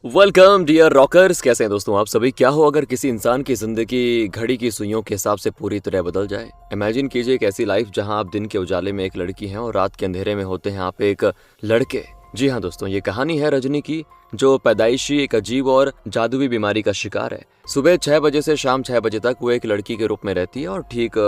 Welcome dear rockers. कैसे हैं दोस्तों आप सभी। क्या हो अगर किसी इंसान की जिंदगी घड़ी की सुइयों के हिसाब से पूरी तरह बदल जाए। इमेजिन कीजिए एक ऐसी लाइफ जहां आप दिन के उजाले में एक लड़की हैं और रात के अंधेरे में होते हैं आप एक लड़के। जी हाँ दोस्तों, ये कहानी है रजनी की, जो पैदाइशी एक अजीब और जादुई बीमारी का शिकार है। सुबह 6 बजे से शाम 6 बजे तक वो एक लड़की के रूप में रहती है और ठीक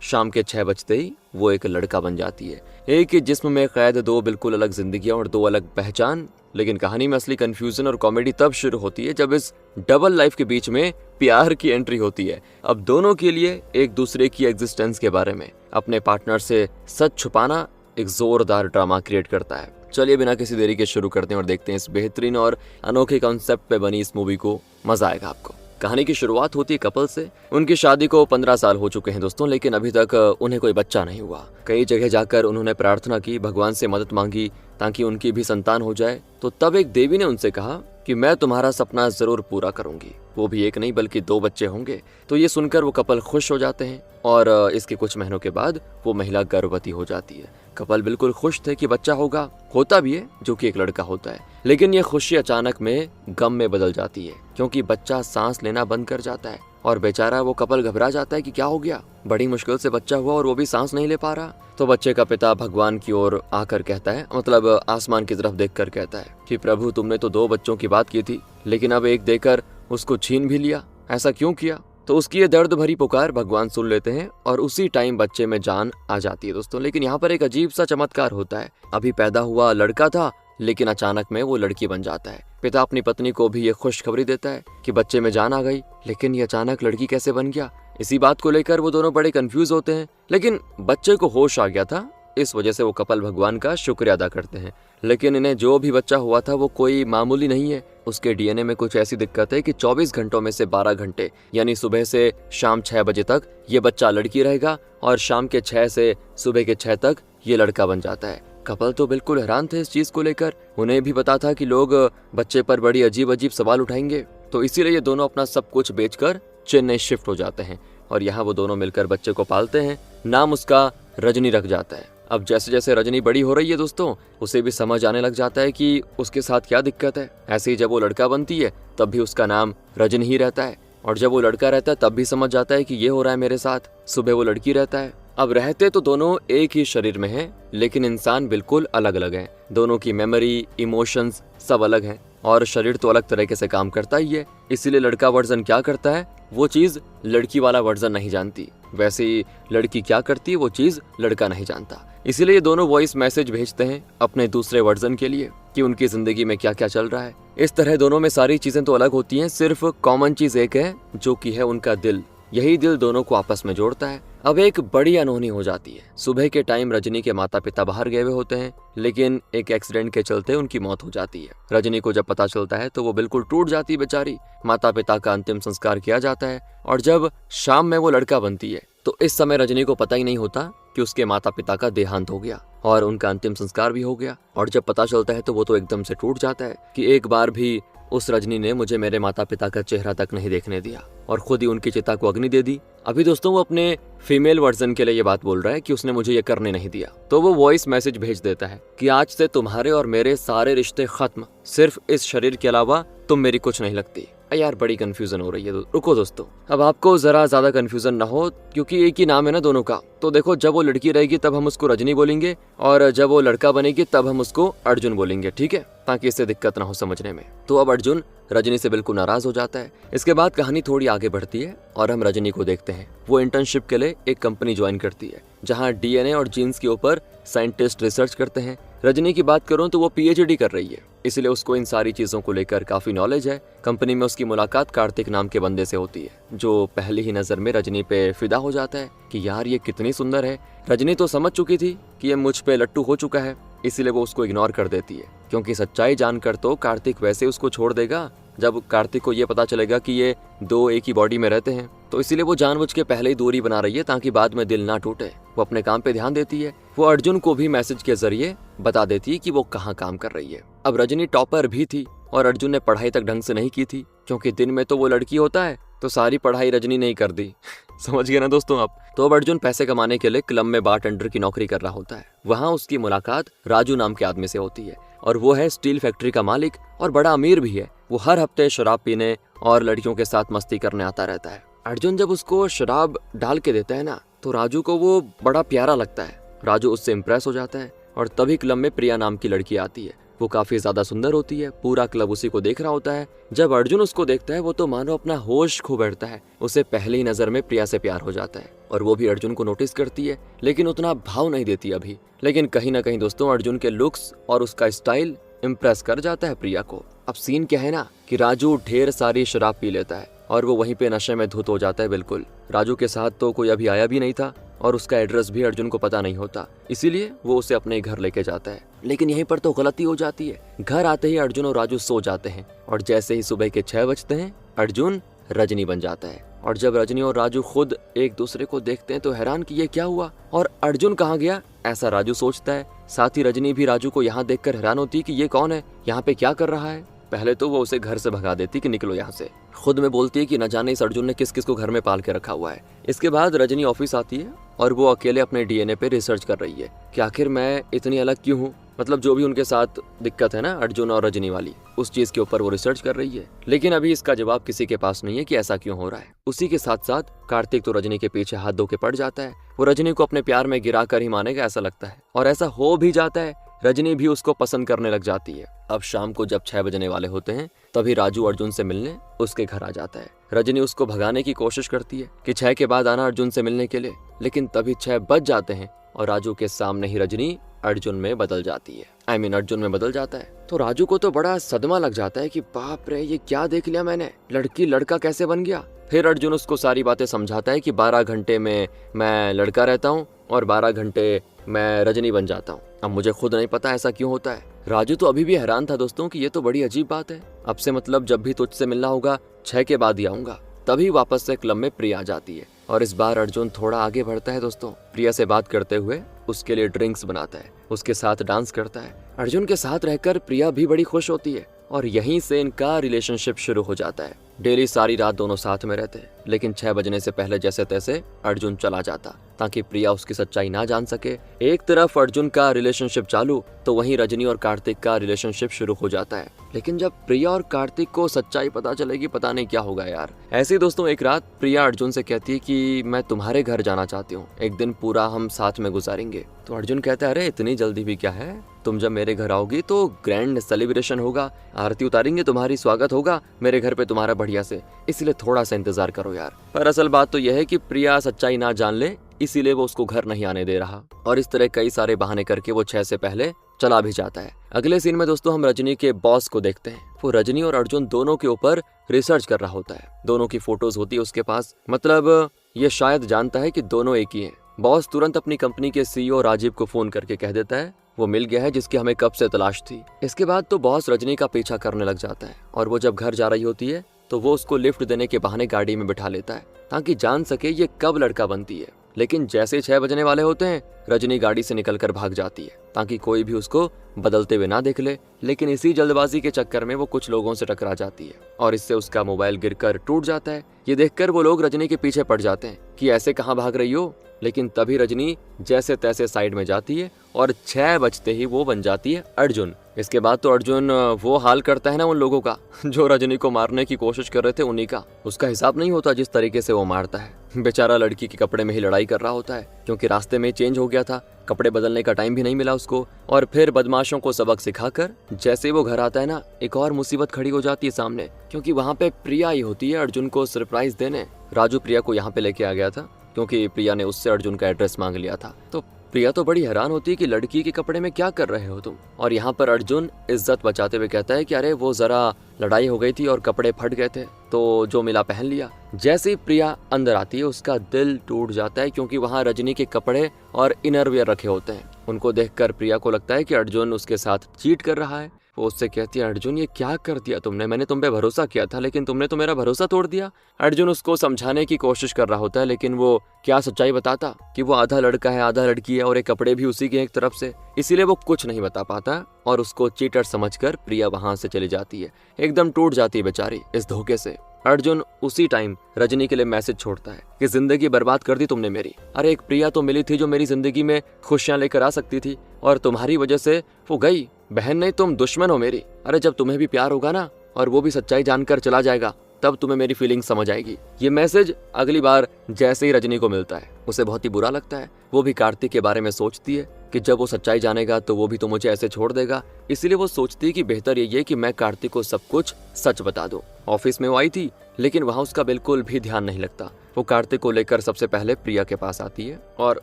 शाम के 6 बजते ही वो एक लड़का बन जाती है। एक ही जिस्म में कैद दो बिल्कुल अलग जिंदगियां और दो अलग पहचान। लेकिन कहानी में असली कंफ्यूजन और कॉमेडी तब शुरू होती है जब इस डबल लाइफ के बीच में प्यार की एंट्री होती है। अब दोनों के लिए एक दूसरे की एग्जिस्टेंस के बारे में अपने पार्टनर से सच छुपाना एक जोरदार ड्रामा क्रिएट करता है। चलिए बिना किसी देरी के शुरू करते हैं और देखते हैं इस बेहतरीन और अनोखे कॉन्सेप्ट पे बनी इस मूवी को। मजा आएगा आपको। कहानी की शुरुआत होती है कपल से। उनकी शादी को 15 साल हो चुके हैं दोस्तों, लेकिन अभी तक उन्हें कोई बच्चा नहीं हुआ। कई जगह जाकर उन्होंने प्रार्थना की, भगवान से मदद मांगी ताकि उनकी भी संतान हो जाए। तो तब एक देवी ने उनसे कहा कि मैं तुम्हारा सपना जरूर पूरा करूंगी, वो भी एक नहीं बल्कि 2 बच्चे होंगे। तो ये सुनकर वो कपल खुश हो जाते हैं और इसके कुछ महीनों के बाद वो महिला गर्भवती हो जाती है। कपल बिल्कुल खुश थे कि बच्चा होता भी है, जो कि एक लड़का होता है। लेकिन ये खुशी अचानक में गम में बदल जाती है, क्योंकि बच्चा सांस लेना बंद कर जाता है और बेचारा वो कपल घबरा जाता है कि क्या हो गया, बड़ी मुश्किल से बच्चा हुआ और वो भी सांस नहीं ले पा रहा। तो बच्चे का पिता भगवान की ओर आकर कहता है, मतलब आसमान की तरफ देखकर कहता है कि प्रभु तुमने तो 2 बच्चों की बात की थी, लेकिन अब एक देकर उसको छीन भी लिया, ऐसा क्यों किया। तो उसकी ये दर्द भरी पुकार भगवान सुन लेते हैं और उसी टाइम बच्चे में जान आ जाती है दोस्तों। लेकिन यहाँ पर एक अजीब सा चमत्कार होता है। अभी पैदा हुआ लड़का था, लेकिन अचानक में वो लड़की बन जाता है। पिता अपनी पत्नी को भी ये खुशखबरी देता है कि बच्चे में जान आ गई, लेकिन ये अचानक लड़की कैसे बन गया। इसी बात को लेकर वो दोनों बड़े कंफ्यूज होते हैं। लेकिन बच्चे को होश आ गया था, इस वजह से वो कपल भगवान का शुक्रिया अदा करते हैं। लेकिन इन्हें जो भी बच्चा हुआ था वो कोई मामूली नहीं है। उसके डीएनए में कुछ ऐसी दिक्कत है कि 24 घंटों में से 12 घंटे यानी सुबह से शाम 6 बजे तक ये बच्चा लड़की रहेगा और शाम के 6 से सुबह के 6 तक ये लड़का बन जाता है। कपल तो बिल्कुल हैरान थे इस चीज को लेकर। उन्हें भी पता था कि लोग बच्चे पर बड़ी अजीब अजीब सवाल उठाएंगे, तो इसीलिए ये दोनों अपना सब कुछ बेचकर चेन्नई शिफ्ट हो जाते हैं और यहाँ वो दोनों मिलकर बच्चे को पालते हैं। नाम उसका रजनी रख जाता है। अब जैसे जैसे रजनी बड़ी हो रही है दोस्तों, उसे भी समझ आने लग जाता है कि उसके साथ क्या दिक्कत है। ऐसे ही जब वो लड़का बनती है तब भी उसका नाम रजनी ही रहता है, और जब वो लड़का रहता है तब भी समझ जाता है कि ये हो रहा है मेरे साथ। सुबह वो लड़की रहता है। अब रहते तो दोनों एक ही शरीर में हैं, लेकिन इंसान बिल्कुल अलग अलग हैं। दोनों की मेमोरी, इमोशंस सब अलग हैं और शरीर तो अलग तरीके से काम करता ही है। इसीलिए लड़का वर्जन क्या करता है वो चीज लड़की वाला वर्जन नहीं जानती, वैसे ही लड़की क्या करती है वो चीज लड़का नहीं जानता। इसीलिए ये दोनों वॉइस मैसेज भेजते हैं अपने दूसरे वर्जन के लिए कि उनकी जिंदगी में क्या क्या चल रहा है। इस तरह दोनों में सारी चीजें तो अलग होती हैं, सिर्फ कॉमन चीज एक है, जो कि है उनका दिल। यही दिल दोनों को आपस में जोड़ता है। अब एक बड़ी अनहोनी हो जाती है। सुबह के टाइम रजनी के माता पिता बाहर गए हुए होते हैं, लेकिन एक एक्सीडेंट के चलते उनकी मौत हो जाती है। रजनी को जब पता चलता है तो वो बिल्कुल टूट जाती है बेचारी। माता पिता का अंतिम संस्कार किया जाता है और जब शाम में वो लड़का बनती है तो इस समय रजनी को पता ही नहीं होता कि उसके माता पिता का देहांत हो गया और उनका अंतिम संस्कार भी हो गया। और जब पता चलता है तो वो तो एकदम से टूट जाता है कि एक बार भी उस रजनी ने मुझे मेरे माता पिता का चेहरा तक नहीं देखने दिया और खुद ही उनकी चिता को अग्नि दे दी। अभी दोस्तों वो अपने फीमेल वर्जन के लिए ये बात बोल रहा है कि उसने मुझे ये करने नहीं दिया। तो वो वॉइस मैसेज भेज देता है कि आज से तुम्हारे और मेरे सारे रिश्ते खत्म, सिर्फ इस शरीर के अलावा तुम मेरी कुछ नहीं लगती। यार बड़ी कंफ्यूजन हो रही है। रुको दोस्तों, अब आपको जरा ज्यादा कंफ्यूजन ना हो, क्योंकि एक ही नाम है ना दोनों का। तो देखो, जब वो लड़की रहेगी तब हम उसको रजनी बोलेंगे और जब वो लड़का बनेगी तब हम उसको अर्जुन बोलेंगे, ठीक है, ताकि इससे दिक्कत ना हो समझने में। तो अब अर्जुन रजनी से बिल्कुल नाराज हो जाता है। इसके बाद कहानी थोड़ी आगे बढ़ती है और हम रजनी को देखते हैं। वो इंटर्नशिप के लिए एक कंपनी ज्वाइन करती है जहाँ डीएनए और जीन्स के ऊपर साइंटिस्ट रिसर्च करते हैं। रजनी की बात करूं तो वो पीएचडी कर रही है, इसलिए उसको इन सारी चीजों को लेकर काफी नॉलेज है। कंपनी में उसकी मुलाकात कार्तिक नाम के बंदे से होती है, जो पहली ही नजर में रजनी पे फिदा हो जाता है कि यार ये कितनी सुंदर है। रजनी तो समझ चुकी थी कि ये मुझ पे लट्टू हो चुका है, इसीलिए वो उसको इग्नोर कर देती है, क्योंकि सच्चाई जानकर तो कार्तिक वैसे उसको छोड़ देगा। जब कार्तिक को ये पता चलेगा कि ये 2 एक ही बॉडी में रहते हैं, तो इसीलिए वो जानबूझ के पहले ही दूरी बना रही है ताकि बाद में दिल ना टूटे। वो अपने काम पे ध्यान देती है। वो अर्जुन को भी मैसेज के जरिए बता देती है कि वो कहाँ काम कर रही है। अब रजनी टॉपर भी थी और अर्जुन ने पढ़ाई तक ढंग से नहीं की थी, क्योंकि दिन में तो वो लड़की होता है, तो सारी पढ़ाई रजनी नहीं कर दी। समझ गए ना दोस्तों आप। तो अब अर्जुन पैसे कमाने के लिए क्लब में बारटेंडर की नौकरी कर रहा होता है। वहाँ उसकी मुलाकात राजू नाम के आदमी से होती है और वो है स्टील फैक्ट्री का मालिक और बड़ा अमीर भी है। वो हर हफ्ते शराब पीने और लड़कियों के साथ मस्ती करने आता रहता है। अर्जुन जब उसको शराब डाल के देता है ना, तो राजू को वो बड़ा प्यारा लगता है। राजू उससे इम्प्रेस हो जाता है और तभी क्लब में प्रिया नाम की लड़की आती है। वो काफी ज्यादा सुंदर होती है, पूरा क्लब उसी को देख रहा होता है। जब अर्जुन उसको देखता है वो तो मानो अपना होश खो बैठता है। उसे पहली नजर में प्रिया से प्यार हो जाता है और वो भी अर्जुन को नोटिस करती है, लेकिन उतना भाव नहीं देती अभी। लेकिन कहीं ना कहीं दोस्तों अर्जुन के लुक्स और उसका स्टाइल इम्प्रेस कर जाता है प्रिया को। अब सीन क्या है ना कि राजू ढेर सारी शराब पी लेता है और वो वहीं पे नशे में धुत हो जाता है। बिल्कुल राजू के साथ तो कोई अभी आया भी नहीं था और उसका एड्रेस भी अर्जुन को पता नहीं होता, इसीलिए वो उसे अपने घर लेके जाता है। लेकिन यहीं पर तो गलती हो जाती है। घर आते ही अर्जुन और राजू सो जाते हैं और जैसे ही सुबह के 6 बजते हैं अर्जुन रजनी बन जाता है। और जब रजनी और राजू खुद एक दूसरे को देखते हैं तो हैरान कि ये क्या हुआ और अर्जुन कहाँ गया, ऐसा राजू सोचता है। साथ ही रजनी भी राजू को यहाँ देखकर हैरान होती है कि ये कौन है, यहाँ पे क्या कर रहा है। पहले तो वो उसे घर से भगा देती कि निकलो यहाँ से। खुद में बोलती है कि न जाने इस अर्जुन ने किस किस को घर में पाल के रखा हुआ है। इसके बाद रजनी ऑफिस आती है और वो अकेले अपने डीएनए पे रिसर्च कर रही है कि आखिर मैं इतनी अलग क्यों हूँ। मतलब जो भी उनके साथ दिक्कत है ना अर्जुन और रजनी वाली, उस चीज के ऊपर वो रिसर्च कर रही है। लेकिन अभी इसका जवाब किसी के पास नहीं है कि ऐसा क्यों हो रहा है। उसी के साथ साथ कार्तिक तो रजनी के पीछे हाथ धो के पड़ जाता है। वो रजनी को अपने प्यार में गिरा कर ही मानेगा ऐसा लगता है, और ऐसा हो भी जाता है। रजनी भी उसको पसंद करने लग जाती है। अब शाम को जब 6 बजने वाले होते हैं तभी राजू अर्जुन से मिलने उसके घर आ जाता है। रजनी उसको भगाने की कोशिश करती है कि 6 के बाद आना अर्जुन से मिलने के लिए, लेकिन तभी 6 बज जाते हैं और राजू के सामने ही रजनी अर्जुन में बदल जाती है। अर्जुन में बदल जाता है। तो राजू को तो बड़ा सदमा लग जाता है कि बाप रे ये क्या देख लिया मैंने, लड़की लड़का कैसे बन गया। फिर अर्जुन उसको सारी बातें समझाता है कि 12 घंटे में मैं लड़का रहता हूँ और 12 घंटे मैं रजनी बन जाता हूँ। अब मुझे खुद नहीं पता ऐसा क्यों होता है। राजू तो अभी भी हैरान था दोस्तों कि ये तो बड़ी अजीब बात है। अब से मतलब जब भी तुझसे मिलना होगा 6 के बाद ही आऊंगा। तभी वापस से क्लब में प्रिया आ जाती है और इस बार अर्जुन थोड़ा आगे बढ़ता है दोस्तों। प्रिया से बात करते हुए उसके लिए ड्रिंक्स बनाता है, उसके साथ डांस करता है। अर्जुन के साथ रहकर प्रिया भी बड़ी खुश होती है और यहीं से इनका रिलेशनशिप शुरू हो जाता है। डेली सारी रात दोनों साथ में रहते हैं, लेकिन 6 बजने से पहले जैसे तैसे अर्जुन चला जाता ताकि प्रिया उसकी सच्चाई ना जान सके। एक तरफ अर्जुन का रिलेशनशिप चालू तो वहीं रजनी और कार्तिक का रिलेशनशिप शुरू हो जाता है। लेकिन जब प्रिया और कार्तिक को सच्चाई पता चलेगी पता नहीं क्या होगा यार। ऐसे ही दोस्तों एक रात प्रिया अर्जुन से कहती है कि मैं तुम्हारे घर जाना चाहती हूँ, एक दिन पूरा हम साथ में गुजारेंगे। तो अर्जुन कहता है अरे इतनी जल्दी भी क्या है, तुम जब मेरे घर आओगी तो ग्रैंड सेलिब्रेशन होगा, आरती उतारेंगे, तुम्हारी स्वागत होगा मेरे घर पे तुम्हारा बढ़िया से, इसलिए थोड़ा सा इंतजार करो यार। पर असल बात तो यह है कि प्रिया सच्चाई ना जान ले, इसीलिए वो उसको घर नहीं आने दे रहा और इस तरह कई सारे बहाने करके वो 6 से पहले चला भी जाता है। अगले सीन में दोस्तों हम रजनी के बॉस को देखते हैं। वो रजनी और अर्जुन दोनों के ऊपर रिसर्च कर रहा होता है। दोनों की फोटोज होती है उसके पास, मतलब ये शायद जानता है कि दोनों एक ही हैं। बॉस तुरंत अपनी कंपनी के सीईओ राजीव को फोन करके कह देता है वो मिल गया है जिसकी हमें कब से तलाश थी। इसके बाद तो बॉस रजनी का पीछा करने लग जाता है और वो जब घर जा रही होती है तो वो उसको लिफ्ट देने के बहाने गाड़ी में बिठा लेता है ताकि जान सके ये कब लड़का बनती है। लेकिन जैसे 6 बजने वाले होते हैं रजनी गाड़ी से निकलकर भाग जाती है ताकि कोई भी उसको बदलते हुए ना देख ले। लेकिन इसी जल्दबाजी के चक्कर में वो कुछ लोगों से टकरा जाती है और इससे उसका मोबाइल गिरकर टूट जाता है। ये देखकर वो लोग रजनी के पीछे पड़ जाते हैं कि ऐसे कहाँ भाग रही हो। लेकिन तभी रजनी जैसे तैसे साइड में जाती है और 6 बजते ही वो बन जाती है अर्जुन। इसके बाद तो अर्जुन वो हाल करता है ना उन लोगों का जो रजनी को मारने की कोशिश कर रहे थे, उन्हीं का। उसका हिसाब नहीं होता जिस तरीके से वो मारता है। बेचारा लड़की के कपड़े में ही लड़ाई कर रहा होता है क्योंकि रास्ते में चेंज हो गया था, कपड़े बदलने का टाइम भी नहीं मिला उसको। और फिर बदमाशों को सबक सिखाकर जैसे वो घर आता है ना, एक और मुसीबत खड़ी हो जाती है सामने, क्योंकि वहाँ पे प्रिया ही होती है अर्जुन को सरप्राइज देने। राजू प्रिया को यहाँ पे लेके आ गया था क्योंकि प्रिया ने उससे अर्जुन का एड्रेस मांग लिया था। तो प्रिया तो बड़ी हैरान होती है कि लड़की के कपड़े में क्या कर रहे हो तुम। और यहाँ पर अर्जुन इज्जत बचाते हुए कहता है कि अरे वो जरा लड़ाई हो गई थी और कपड़े फट गए थे तो जो मिला पहन लिया। जैसे ही प्रिया अंदर आती है उसका दिल टूट जाता है क्योंकि वहाँ रजनी के कपड़े और इनरवियर रखे होते हैं। उनको देखकर प्रिया को लगता है कि अर्जुन उसके साथ चीट कर रहा है। वो उससे कहती है अर्जुन ये क्या कर दिया तुमने, मैंने तुम पे भरोसा किया था लेकिन तुमने तो मेरा भरोसा तोड़ दिया। अर्जुन उसको समझाने की कोशिश कर रहा होता है लेकिन वो क्या सच्चाई बताता कि वो आधा लड़का है आधा लड़की है और ये कपड़े भी उसी के एक तरफ से, इसीलिए वो कुछ नहीं बता पाता और उसको चीटर समझकर प्रिया वहां से चली जाती है। एकदम टूट जाती है बेचारी इस धोखे से। अर्जुन उसी टाइम रजनी के लिए मैसेज छोड़ता है कि जिंदगी बर्बाद कर दी तुमने मेरी। अरे एक प्रिया तो मिली थी जो मेरी जिंदगी में खुशियां लेकर आ सकती थी और तुम्हारी वजह से वो गई। बहन नहीं तुम दुश्मन हो मेरी। अरे जब तुम्हें भी प्यार होगा ना और वो भी सच्चाई जानकर चला जाएगा, तब तुम्हें मेरी फीलिंग समझ आएगी। ये मैसेज अगली बार जैसे ही रजनी को मिलता है उसे बहुत ही बुरा लगता है। वो भी कार्तिक के बारे में सोचती है कि जब वो सच्चाई जानेगा तो वो भी तो मुझे ऐसे छोड़ देगा। इसीलिए वो सोचती है कि बेहतर यही है कि मैं कार्तिक को सब कुछ सच बता दूं। ऑफिस में वो आई थी, लेकिन वहां उसका बिल्कुल भी ध्यान नहीं लगता। वो कार्तिक को लेकर सबसे पहले प्रिया के पास आती है और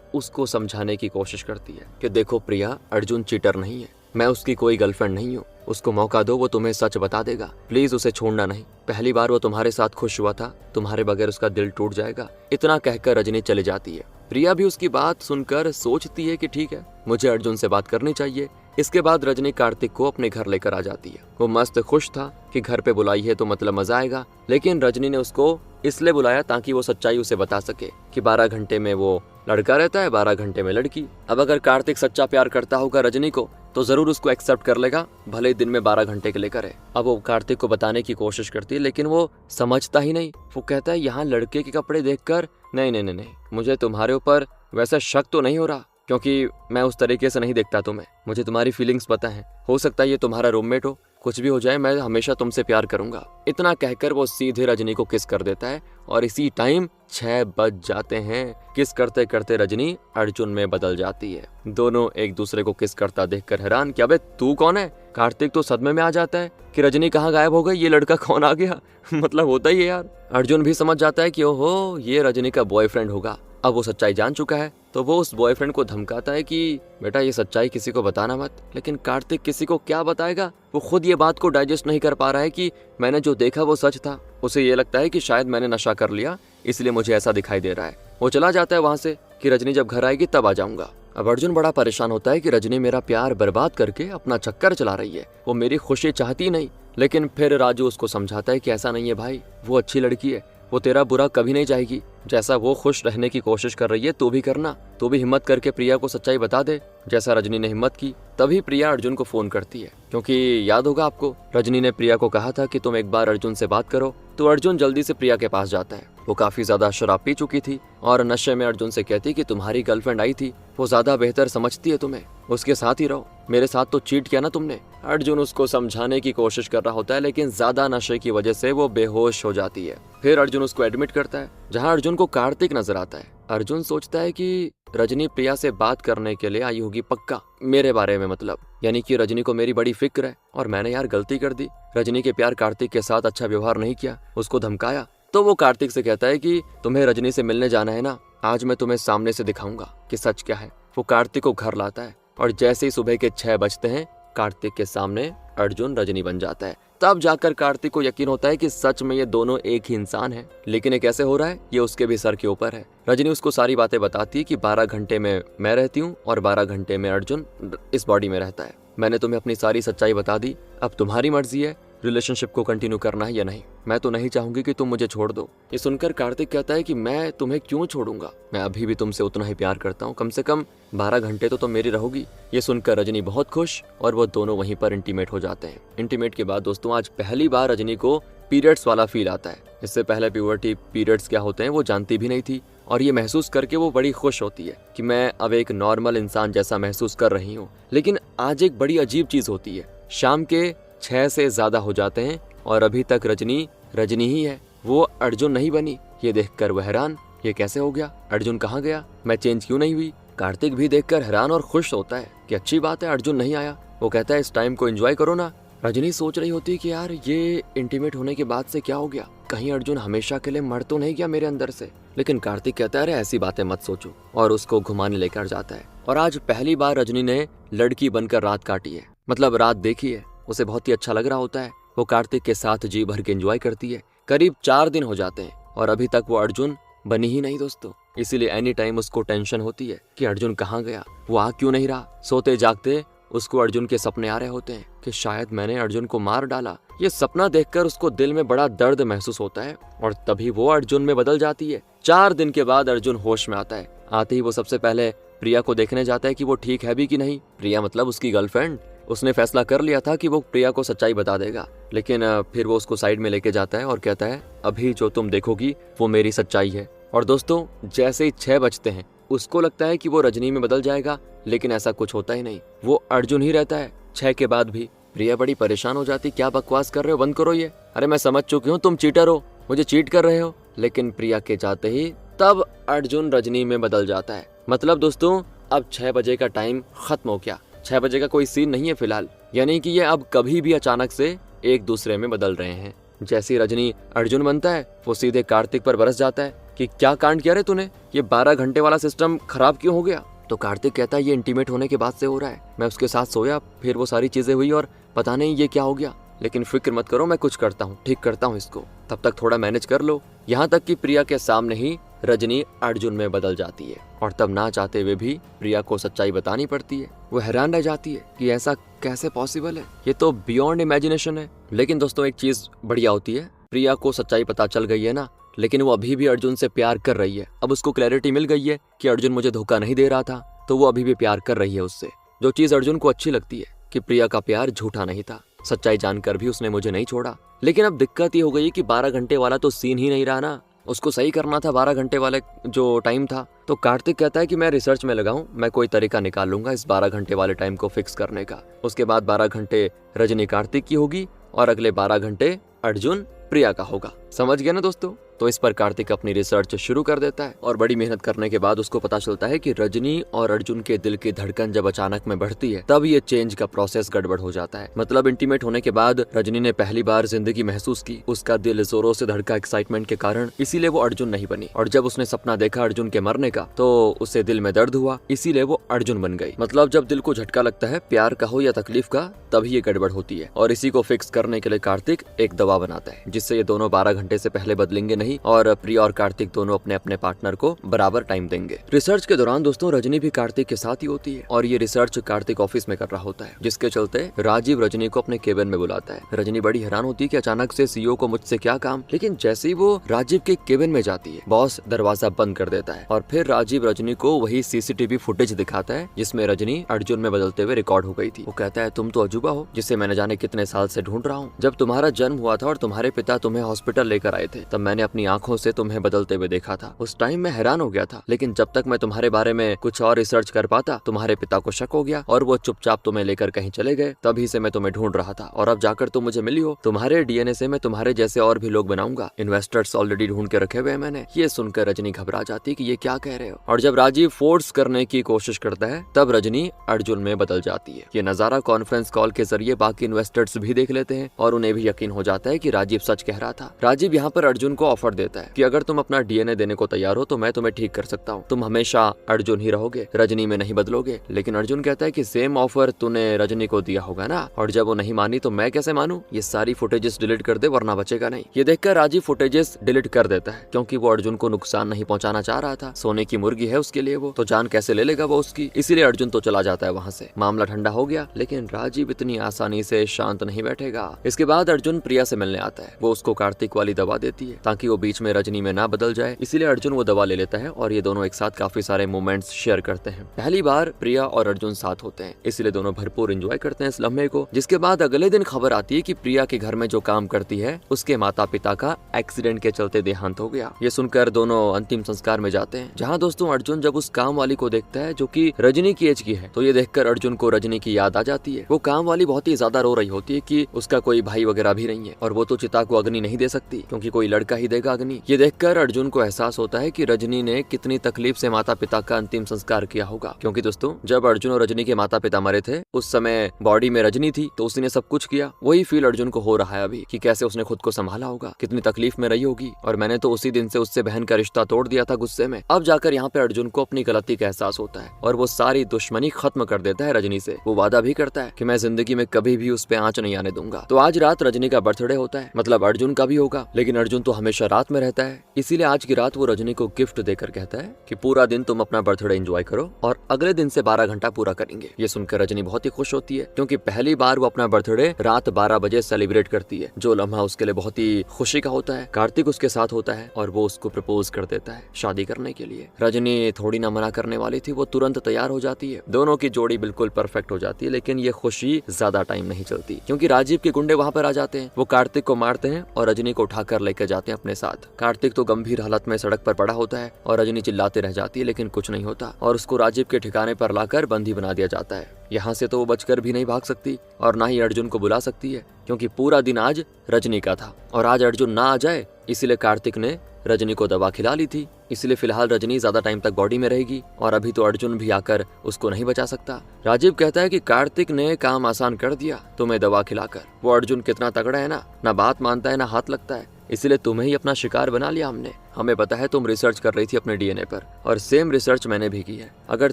उसको समझाने की कोशिश करती है कि देखो प्रिया, अर्जुन चीटर नहीं है, मैं उसकी कोई गर्लफ्रेंड नहीं हूँ। उसको मौका दो, वो तुम्हें सच बता देगा। प्लीज उसे छोड़ना नहीं। पहली बार वो तुम्हारे साथ खुश हुआ था, तुम्हारे बगैर उसका दिल टूट जाएगा। इतना कहकर रजनी चली जाती है। प्रिया भी उसकी बात सुनकर सोचती है कि ठीक है, मुझे अर्जुन से बात करनी चाहिए। इसके बाद रजनी कार्तिक को अपने घर लेकर आ जाती है। वो मस्त खुश था कि घर पे बुलाई है तो मतलब मजा आएगा, लेकिन रजनी ने उसको इसलिए बुलाया ताकि वो सच्चाई उसे बता सके कि 12 घंटे में वो लड़का रहता है, 12 घंटे में लड़की। अब अगर कार्तिक सच्चा प्यार करता होगा रजनी को तो जरूर उसको एक्सेप्ट कर लेगा, भले ही दिन में 12 घंटे के लिए करे। अब वो कार्तिक को बताने की कोशिश करती है, लेकिन वो समझता ही नहीं। वो कहता है यहाँ लड़के के कपड़े देखकर नहीं नहीं नहीं नहीं, मुझे तुम्हारे ऊपर वैसा शक तो नहीं हो रहा, क्योंकि मैं उस तरीके से नहीं देखता तुम्हें। मुझे तुम्हारी फीलिंग्स पता है, हो सकता है ये तुम्हारा रूममेट हो, कुछ भी हो जाए मैं हमेशा तुमसे प्यार करूंगा। इतना कहकर वो सीधे रजनी को किस कर देता है और इसी टाइम 6 बज जाते हैं। किस करते करते रजनी अर्जुन में बदल जाती है। दोनों एक दूसरे को किस करता देखकर हैरान कि अबे तू कौन है। कार्तिक तो सदमे में आ जाता है कि रजनी कहाँ गायब हो गई, ये लड़का कौन आ गया। मतलब होता ही है यार। अर्जुन भी समझ जाता है कि ओहो, ये रजनी का बॉयफ्रेंड होगा। अब वो सच्चाई जान चुका है तो वो उस बॉयफ्रेंड को धमकाता है कि बेटा ये सच्चाई किसी को बताना मत। लेकिन कार्तिक किसी को क्या बताएगा। वो खुद ये बात को डाइजेस्ट नहीं कर पा रहा है कि मैंने जो देखा वो सच था। उसे ये लगता है कि शायद मैंने नशा कर लिया, इसलिए मुझे ऐसा दिखाई दे रहा है। वो चला जाता है वहां से कि रजनी जब घर आएगी तब आ जाऊंगा। अब अर्जुन बड़ा परेशान होता है कि रजनी मेरा प्यार बर्बाद करके अपना चक्कर चला रही है, वो मेरी खुशी चाहती नहीं। लेकिन फिर राजू उसको समझाता है कि ऐसा नहीं है भाई, वो अच्छी लड़की है, वो तेरा बुरा कभी नहीं चाहेगी। जैसा वो खुश रहने की कोशिश कर रही है तू भी करना, तू भी हिम्मत करके प्रिया को सच्चाई बता दे जैसा रजनी ने हिम्मत की। तभी प्रिया अर्जुन को फोन करती है, क्योंकि याद होगा आपको रजनी ने प्रिया को कहा था कि तुम एक बार अर्जुन से बात करो। तो अर्जुन जल्दी से प्रिया के पास जाता है। वो काफी ज्यादा शराब पी चुकी थी और नशे में अर्जुन से कहती कि तुम्हारी गर्लफ्रेंड आई थी, वो ज्यादा बेहतर समझती है तुम्हें, उसके साथ ही रहो, मेरे साथ तो चीट किया ना तुमने। अर्जुन उसको समझाने की कोशिश कर रहा होता है, लेकिन ज्यादा नशे की वजह से वो बेहोश हो जाती है। फिर अर्जुन उसको एडमिट करता है, जहाँ अर्जुन को कार्तिक नजर आता है। अर्जुन सोचता है कि रजनी प्रिया से बात करने के लिए आई होगी पक्का, मेरे बारे में मतलब, यानी कि रजनी को मेरी बड़ी फिक्र है और मैंने यार गलती कर दी। रजनी के प्यार कार्तिक के साथ अच्छा व्यवहार नहीं किया, उसको धमकाया। तो वो कार्तिक से कहता है कि तुम्हें रजनी से मिलने जाना है ना, आज मैं तुम्हें सामने से दिखाऊंगा कि सच क्या है। वो कार्तिक को घर लाता है और जैसे ही सुबह के 6 बजते हैं कार्तिक के सामने अर्जुन रजनी बन जाता है। तब जाकर कार्तिक को यकीन होता है कि सच में ये दोनों एक ही इंसान हैं। लेकिन ये कैसे हो रहा है, ये उसके भी सर के ऊपर है। रजनी उसको सारी बातें बताती है कि 12 घंटे में मैं रहती हूँ और 12 घंटे में अर्जुन इस बॉडी में रहता है। मैंने तुम्हें अपनी सारी सच्चाई बता दी, अब तुम्हारी मर्जी है रिलेशनशिप को कंटिन्यू करना है या नहीं। मैं तो नहीं चाहूंगी कि तुम मुझे छोड़ दो। ये सुनकर कार्तिक कहता है कि मैं तुम्हें क्यों छोड़ूंगा, मैं अभी भी तुमसे उतना ही प्यार करता हूँ, कम से कम 12 घंटे तो तुम मेरी रहोगी। ये सुनकर रजनी बहुत खुश और वो दोनों वहीं पर इंटीमेट हो जाते हैं। इंटीमेट के बाद दोस्तों आज पहली बार रजनी को पीरियड्स वाला फील आता है। इससे पहले प्यूबर्टी पीरियड्स क्या होते हैं वो जानती भी नहीं थी और ये महसूस करके वो बड़ी खुश होती है कि मैं अब एक नॉर्मल इंसान जैसा महसूस कर रही हूँ। लेकिन आज एक बड़ी अजीब चीज होती है, शाम के 6 से ज्यादा हो जाते हैं और अभी तक रजनी ही है, वो अर्जुन नहीं बनी। ये देखकर वह हैरान, ये कैसे हो गया, अर्जुन कहाँ गया, मैं चेंज क्यों नहीं हुई। कार्तिक भी देखकर हैरान और खुश होता है कि अच्छी बात है अर्जुन नहीं आया। वो कहता है इस टाइम को एंजॉय करो ना। रजनी सोच रही होती है कि यार ये इंटीमेट होने के बाद से क्या हो गया, कहीं अर्जुन हमेशा के लिए मर तो नहीं गया मेरे अंदर से। लेकिन कार्तिक कहता है अरे ऐसी बातें मत सोचो और उसको घुमाने लेकर जाता है। और आज पहली बार रजनी ने लड़की बनकर रात काटी है, मतलब रात देखी है। उसे बहुत ही अच्छा लग रहा होता है। वो कार्तिक के साथ जी भर के एंजॉय करती है। करीब 4 दिन हो जाते हैं और अभी तक वो अर्जुन बनी ही नहीं दोस्तों। इसीलिए एनी टाइम उसको टेंशन होती है कि अर्जुन कहाँ गया, वो आ क्यों नहीं रहा। सोते जागते उसको अर्जुन के सपने आ रहे होते हैं कि शायद मैंने अर्जुन को मार डाला। ये सपना देखकर उसको दिल में बड़ा दर्द महसूस होता है और तभी वो अर्जुन में बदल जाती है। 4 दिन के बाद अर्जुन होश में आता है। आते ही वो सबसे पहले प्रिया को देखने जाता है कि वो ठीक है भी कि नहीं। प्रिया मतलब उसकी गर्लफ्रेंड। उसने फैसला कर लिया था कि वो प्रिया को सच्चाई बता देगा, लेकिन फिर वो उसको साइड में लेके जाता है और कहता है अभी जो तुम देखोगी वो मेरी सच्चाई है। और दोस्तों जैसे ही 6 बजते हैं उसको लगता है कि वो रजनी में बदल जाएगा, लेकिन ऐसा कुछ होता ही नहीं, वो अर्जुन ही रहता है 6 के बाद भी। प्रिया बड़ी परेशान हो जाती, क्या बकवास कर रहे हो, बंद करो ये। अरे मैं समझ चुकी हूँ तुम चीटर हो, मुझे चीट कर रहे हो। लेकिन प्रिया के जाते ही तब अर्जुन रजनी में बदल जाता है। मतलब दोस्तों अब 6 बजे का टाइम खत्म हो गया, 6 बजे का कोई सीन नहीं है फिलहाल, यानी कि ये अब कभी भी अचानक से एक दूसरे में बदल रहे हैं। जैसे ही रजनी अर्जुन बनता है वो सीधे कार्तिक पर बरस जाता है कि क्या कांड किया रे तूने, ये 12 घंटे वाला सिस्टम खराब क्यों हो गया। तो कार्तिक कहता है ये इंटीमेट होने के बाद से हो रहा है, मैं उसके साथ सोया, फिर वो सारी चीजें हुई और पता नहीं ये क्या हो गया, लेकिन फिक्र मत करो, मैं कुछ करता हूँ, ठीक करता हूँ इसको, तब तक थोड़ा मैनेज कर लो। यहाँ तक कि प्रिया के सामने ही रजनी अर्जुन में बदल जाती है और तब ना चाहते हुए भी प्रिया को सच्चाई बतानी पड़ती है। वो हैरान रह जाती है कि ऐसा कैसे पॉसिबल है, ये तो बियॉन्ड इमेजिनेशन है। लेकिन दोस्तों एक चीज बढ़िया होती है, प्रिया को सच्चाई पता चल गई है ना, लेकिन वो अभी भी अर्जुन से प्यार कर रही है। अब उसको क्लैरिटी मिल गई है कि अर्जुन मुझे धोखा नहीं दे रहा था, तो वो अभी भी प्यार कर रही है उससे। जो चीज अर्जुन को अच्छी लगती है कि प्रिया का प्यार झूठा नहीं था, सच्चाई जानकर भी उसने मुझे नहीं छोड़ा। लेकिन अब दिक्कत ये हो गई कि 12 घंटे वाला तो सीन ही नहीं रहा ना, उसको सही करना था 12 घंटे वाले जो टाइम था। तो कार्तिक कहता है कि मैं रिसर्च में लगा हूं, मैं कोई तरीका निकाल लूंगा इस 12 घंटे वाले टाइम को फिक्स करने का। उसके बाद 12 घंटे रजनी कार्तिक की होगी और अगले 12 घंटे अर्जुन प्रिया का होगा। समझ गए ना दोस्तों। तो इस पर कार्तिक अपनी रिसर्च शुरू कर देता है और बड़ी मेहनत करने के बाद उसको पता चलता है कि रजनी और अर्जुन के दिल की धड़कन जब अचानक में बढ़ती है तब ये चेंज का प्रोसेस गड़बड़ हो जाता है। मतलब इंटीमेट होने के बाद रजनी ने पहली बार जिंदगी महसूस की, उसका दिल जोरों से धड़का एक्साइटमेंट के कारण, इसीलिए वो अर्जुन नहीं बनी। और जब उसने सपना देखा अर्जुन के मरने का तो उसे दिल में दर्द हुआ, इसीलिए वो अर्जुन बन गई। मतलब जब दिल को झटका लगता है प्यार का हो या तकलीफ का, तभी ये गड़बड़ होती है। और इसी को फिक्स करने के लिए कार्तिक एक दवा बनाता है जिससे ये दोनों 12 घंटे से पहले बदलेंगे नहीं और प्रिया और कार्तिक दोनों अपने अपने पार्टनर को बराबर टाइम देंगे। रिसर्च के दौरान दोस्तों रजनी भी कार्तिक के साथ ही होती है और ये रिसर्च कार्तिक ऑफिस में कर रहा होता है, जिसके चलते राजीव रजनी को अपने केबिन में बुलाता है। रजनी बड़ी हैरान होती है कि अचानक से सीईओ को मुझसे क्या काम, लेकिन जैसे ही वो राजीव के केबिन में जाती है बॉस दरवाजा बंद कर देता है और फिर राजीव रजनी को वही सीसीटीवी फुटेज दिखाता है जिसमें रजनी अर्जुन में बदलते हुए रिकॉर्ड हो गई थी। वो कहता है तुम तो अजूबा हो जिसे मैंने जाने कितने साल से ढूंढ रहा हूँ। जब तुम्हारा जन्म हुआ था और तुम्हारे पिता तुम्हें हॉस्पिटल लेकर आए थे तब मैंने अपनी आंखों से तुम्हें बदलते हुए देखा था। उस टाइम मैं हैरान हो गया था, लेकिन जब तक मैं तुम्हारे बारे में कुछ और रिसर्च कर पाता तुम्हारे पिता को शक हो गया और वो चुपचाप तुम्हें लेकर कहीं चले गए। तभी से मैं तुम्हें ढूंढ रहा था और अब जाकर तुम मुझे मिली हो। तुम्हारे डीएनए से मैं तुम्हारे जैसे और भी लोग बनाऊंगा, इन्वेस्टर्स ऑलरेडी ढूंढ के रखे हुए हैं मैंने। ये सुनकर रजनी घबरा जाती है कि ये क्या कह रहे हो। और जब राजीव फोर्स करने की कोशिश करता है तब रजनी अर्जुन में बदल जाती है। ये नजारा कॉन्फ्रेंस कॉल के जरिए बाकी इन्वेस्टर्स भी देख लेते हैं और उन्हें भी यकीन हो जाता है कि राजीव सच कह रहा था। राजीव यहाँ पर अर्जुन को ऑफर देता है कि अगर तुम अपना डीएनए देने को तैयार हो तो मैं तुम्हें ठीक कर सकता हूँ, तुम हमेशा अर्जुन ही रहोगे, रजनी में नहीं बदलोगे। लेकिन अर्जुन कहता है कि सेम ऑफर तूने रजनी को दिया होगा ना, और जब वो नहीं मानी तो मैं कैसे मानूं, ये सारी फुटेजेस डिलीट कर दे वरना बचेगा नहीं। ये देखकर राजीव फुटेजेस डिलीट कर देता है क्योंकि वो अर्जुन को नुकसान नहीं पहुंचाना चाह रहा था। सोने की मुर्गी है उसके लिए, वो तो जान कैसे ले लेगा वो उसकी, इसीलिए अर्जुन तो चला जाता है वहाँ से। मामला ठंडा हो गया, लेकिन राजीव इतनी आसानी से शांत नहीं बैठेगा। इसके बाद अर्जुन प्रिया से मिलने आता है। वो उसको कार्तिक वाली दवा देती है ताकि वो बीच में रजनी में ना बदल जाए, इसीलिए अर्जुन वो दवा ले लेता है और ये दोनों एक साथ काफी सारे मोमेंट्स शेयर करते हैं। पहली बार प्रिया और अर्जुन साथ होते हैं, इसलिए दोनों भरपूर एंजॉय करते हैं इस लम्हे को। जिसके बाद अगले दिन खबर आती है कि प्रिया के घर में जो काम करती है उसके माता पिता का एक्सीडेंट के चलते देहांत हो गया। ये सुनकर दोनों अंतिम संस्कार में जाते हैं, जहाँ दोस्तों अर्जुन जब उस काम वाली को देखता है जो कि रजनी की एज की है, तो ये देखकर अर्जुन को रजनी की याद आ जाती है। वो काम वाली बहुत ही ज्यादा रो रही होती है कि उसका कोई भाई वगैरह भी नहीं है और वो तो चिता को अग्नि नहीं दे सकती क्योंकि कोई लड़का ही देगा अग्नि। ये देखकर अर्जुन को एहसास होता है कि रजनी ने कितनी तकलीफ से माता पिता का अंतिम संस्कार किया होगा, क्योंकि दोस्तों जब अर्जुन और रजनी के माता पिता मरे थे उस समय बॉडी में रजनी थी तो उसने सब कुछ किया। वही फील अर्जुन को हो रहा है अभी कि कैसे उसने खुद को संभाला होगा, कितनी तकलीफ में रही होगी, और मैंने तो उसी दिन से उससे बहन का रिश्ता तोड़ दिया था गुस्से में। अब जाकर यहाँ पे अर्जुन को अपनी गलती का एहसास होता है और वो सारी दुश्मनी खत्म कर देता है रजनी से। वो वादा भी करता है कि मैं जिंदगी में कभी भी उस पे आंच नहीं आने दूंगा। तो आज रात रजनी का बर्थडे होता है, मतलब अर्जुन का भी होगा, लेकिन अर्जुन तो हमेशा रात में रहता है, इसीलिए आज की रात वो रजनी को गिफ्ट देकर कहता है कि पूरा दिन तुम अपना बर्थडे एंजॉय करो और अगले दिन से 12 घंटा पूरा करेंगे। ये सुनकर रजनी बहुत ही खुश होती है क्योंकि पहली बार वो अपना बर्थडे रात 12 बजे सेलिब्रेट करती है, जो लम्हा उसके लिए बहुत ही खुशी का होता है। कार्तिक उसके साथ होता है और वो उसको प्रपोज कर देता है शादी करने के लिए। रजनी थोड़ी ना मना करने वाली थी, वो तुरंत तैयार हो जाती है। दोनों की जोड़ी बिल्कुल परफेक्ट हो जाती है, लेकिन ये खुशी ज्यादा टाइम नहीं चलती क्योंकि राजीव के गुंडे वहाँ पर आ जाते हैं। वो कार्तिक को मारते हैं और रजनी को उठाकर लेकर जाते हैं अपने साथ। कार्तिक तो गंभीर हालत में सड़क पर पड़ा होता है और रजनी चिल्लाते रह जाती है, लेकिन कुछ नहीं होता और उसको राजीव के ठिकाने पर लाकर बंदी बना दिया जाता है। यहाँ से तो वो बचकर भी नहीं भाग सकती और ना ही अर्जुन को बुला सकती है, क्योंकि पूरा दिन आज रजनी का था और आज अर्जुन ना आ जाए इसीलिए कार्तिक ने रजनी को दवा खिला ली थी। इसलिए फिलहाल रजनी ज्यादा टाइम तक बॉडी में रहेगी और अभी तो अर्जुन भी आकर उसको नहीं बचा सकता। राजीव कहता है कि कार्तिक ने काम आसान कर दिया तुम्हें दवा खिलाकर। वो अर्जुन कितना तगड़ा है ना बात मानता है ना हाथ लगता है, इसलिए तुम्हें ही अपना शिकार बना लिया हमने। हमें पता है तुम रिसर्च कर रही थी अपने डीएनए पर और सेम रिसर्च मैंने भी की है। अगर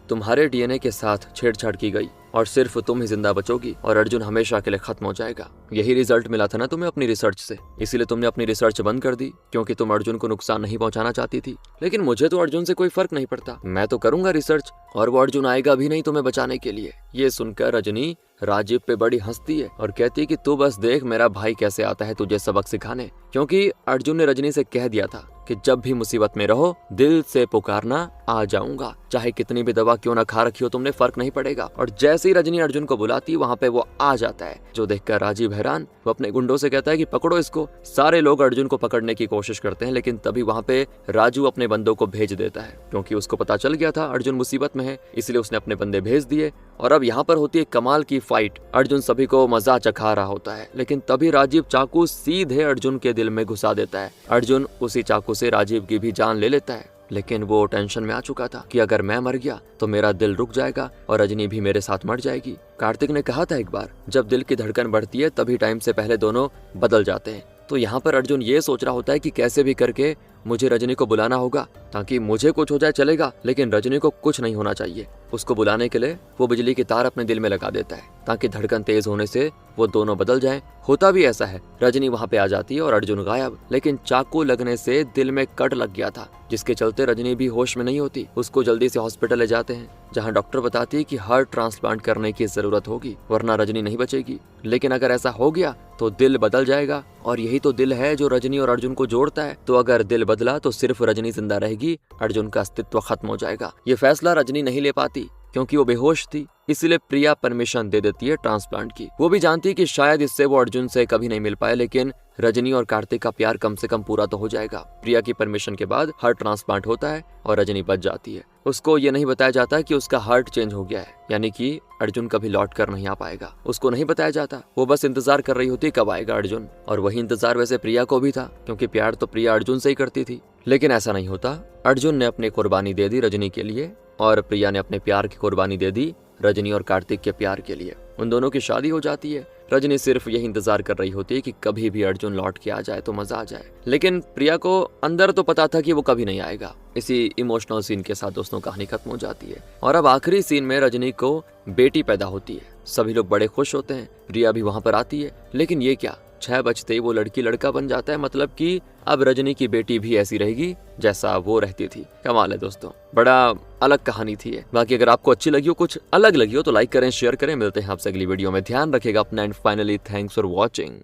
तुम्हारे डीएनए के साथ छेड़छाड़ की गई और सिर्फ तुम ही जिंदा बचोगी और अर्जुन हमेशा के लिए खत्म हो जाएगा। यही रिजल्ट मिला था ना तुम्हें अपनी रिसर्च से, इसीलिए तुमने अपनी रिसर्च बंद कर दी क्योंकि तुम अर्जुन को नुकसान नहीं पहुंचाना चाहती थी। लेकिन मुझे तो अर्जुन से कोई फर्क नहीं पड़ता, मैं तो करूंगा रिसर्च और वो अर्जुन आएगा भी नहीं तुम्हें बचाने के लिए। ये सुनकर रजनी राजीव पे बड़ी हंसती है और कहती है कि तू बस देख मेरा भाई कैसे आता है तुझे सबक सिखाने, क्योंकि अर्जुन ने रजनी से कह दिया था कि जब भी मुसीबत में रहो दिल से पुकारना, आ जाऊंगा। चाहे कितनी भी दवा क्यों ना खा रखी हो तुमने, फर्क नहीं पड़ेगा। और जैसे ही रजनी अर्जुन को बुलाती वहाँ पे वो आ जाता है, जो देखकर राजीव हैरान। वो अपने गुंडों से कहता है कि पकड़ो इसको। सारे लोग अर्जुन को पकड़ने की कोशिश करते हैं, लेकिन तभी वहाँ पे राजू अपने बंदों को भेज देता है, क्योंकि उसको पता चल गया था अर्जुन मुसीबत में है, इसलिए उसने अपने बंदे भेज दिए। और अब यहाँ पर होती है कमाल की फाइट। अर्जुन सभी को मजा चखा रहा होता है, लेकिन तभी राजीव चाकू सीधे अर्जुन के दिल में घुसा देता है। अर्जुन उसी चाकू से राजीव की भी जान ले लेता है, लेकिन वो टेंशन में आ चुका था कि अगर मैं मर गया तो मेरा दिल रुक जाएगा और रजनी भी मेरे साथ मर जाएगी। कार्तिक ने कहा था एक बार, जब दिल की धड़कन बढ़ती है तभी टाइम से पहले दोनों बदल जाते हैं। तो यहाँ पर अर्जुन ये सोच रहा होता है कि कैसे भी करके मुझे रजनी को बुलाना होगा, ताकि मुझे कुछ हो जाए चलेगा लेकिन रजनी को कुछ नहीं होना चाहिए। उसको बुलाने के लिए वो बिजली की तार अपने दिल में लगा देता है, ताकि धड़कन तेज होने से वो दोनों बदल जाएं। होता भी ऐसा है, रजनी वहाँ पे आ जाती है और अर्जुन गायब, लेकिन चाकू लगने से दिल में कट लग गया था, जिसके चलते रजनी भी होश में नहीं होती। उसको जल्दी से हॉस्पिटल ले जाते हैं, जहाँ डॉक्टर बताती है कि हार्ट ट्रांसप्लांट करने की जरूरत होगी, वरना रजनी नहीं बचेगी। लेकिन अगर ऐसा हो गया तो दिल बदल जाएगा, और यही तो दिल है जो रजनी और अर्जुन को जोड़ता है। तो अगर दिल बदला तो सिर्फ रजनी जिंदा रहेगी, अर्जुन का अस्तित्व खत्म हो जाएगा। ये फैसला रजनी नहीं ले पाती क्योंकि वो बेहोश थी, इसलिए प्रिया परमिशन दे देती है ट्रांसप्लांट की। वो भी जानती है कि शायद इससे वो अर्जुन से कभी नहीं मिल पाए, लेकिन रजनी और कार्तिक का प्यार कम से कम पूरा तो हो जाएगा। प्रिया की परमिशन के बाद हार्ट ट्रांसप्लांट होता है और रजनी बच जाती है। उसको ये नहीं बताया जाता कि उसका हार्ट चेंज हो गया है, यानी कि अर्जुन कभी लौट कर नहीं आ पाएगा। उसको नहीं बताया जाता, वो बस इंतजार कर रही होती कब आएगा अर्जुन। और वही इंतजार वैसे प्रिया को भी था, क्योंकि प्यार तो प्रिया अर्जुन से ही करती थी। लेकिन ऐसा नहीं होता, अर्जुन ने अपनी कुर्बानी दे दी रजनी के लिए और प्रिया ने अपने प्यार की कुर्बानी दे दी रजनी और कार्तिक के प्यार के लिए। उन दोनों की शादी हो जाती है। रजनी सिर्फ यही इंतजार कर रही होती है कि कभी भी अर्जुन लौट के आ जाए तो मजा आ जाए, लेकिन प्रिया को अंदर तो पता था कि वो कभी नहीं आएगा। इसी इमोशनल सीन के साथ दोस्तों कहानी खत्म हो जाती है। और अब आखिरी सीन में रजनी को बेटी पैदा होती है। सभी लोग बड़े खुश होते हैं, प्रिया भी वहां पर आती है। लेकिन ये क्या, 6 बजते ही वो लड़की लड़का बन जाता है, मतलब कि अब रजनी की बेटी भी ऐसी रहेगी जैसा वो रहती थी। कमाल है दोस्तों, बड़ा अलग कहानी थी ये। बाकी अगर आपको अच्छी लगी हो, कुछ अलग लगी हो तो लाइक करें, शेयर करें। मिलते हैं आपसे अगली वीडियो में। ध्यान रखिएगा अपना and finally thanks for watching.